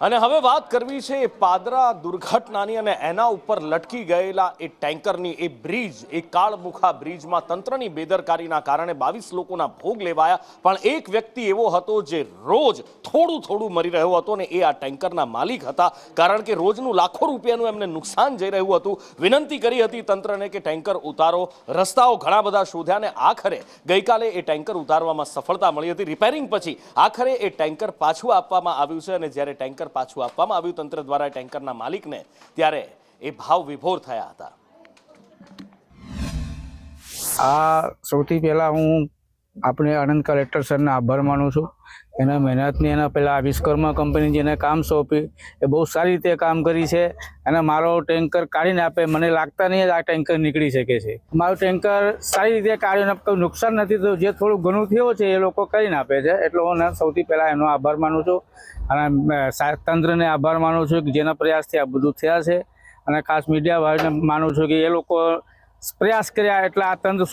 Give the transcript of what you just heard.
અને હવે વાત કરવી છે એ પાદરા દુર્ઘટનાની અને એના ઉપર લટકી ગયેલા એ ટેન્કરની એ બ્રિજ, એ કાળમુખા બ્રિજમાં તંત્રની બેદરકારીના કારણે 22 લોકોના ભોગ લેવાયા. પણ એક વ્યક્તિ એવો હતો જે રોજ થોડું થોડું મરી રહ્યો હતો અને એ આ ટેન્કરના માલિક હતા, કારણ કે રોજનું લાખો રૂપિયાનું એમને નુકસાન જઈ રહ્યું હતું. વિનંતી કરી હતી તંત્રને કે ટેન્કર ઉતારો. રસ્તાઓ ઘણા બધા શોધ્યા અને આખરે ગઈકાલે એ ટેન્કર ઉતારવામાં સફળતા મળી હતી. રિપેરિંગ પછી આખરે એ ટેન્કર પાછું આપવામાં આવ્યું છે અને જ્યારે ટેન્કર પાછું આપવામાં આવ્યું તંત્ર દ્વારા ટેન્કરના માલિકને, ત્યારે એ ભાવ વિભોર થયા હતા. આ સૌથી પહેલાં હું આપણે આણંદ કલેક્ટર સરને આભાર માનું છું. એના મહેનતની એના પહેલાં વિશ્વકર્મા કંપની જેને કામ સોંપી એ બહુ સારી રીતે કામ કરી છે અને મારો ટેન્કર કાઢીને આપે, મને લાગતા નહીં આ ટેન્કર નીકળી શકે છે. મારું ટેન્કર સારી રીતે કાઢીને કોઈ નુકસાન નથી થયું, જે થોડું ઘણું થયું છે એ લોકો કરીને આપે છે. એટલે હું સૌથી પહેલાં એનો આભાર માનું છું અને તંત્રને આભાર માનું છું કે જેના પ્રયાસથી આ બધું થયા છે. અને ખાસ મીડિયા ભાઈને માનું છું કે એ લોકો પ્રયાસ કર્યા એટલે આ તંત્ર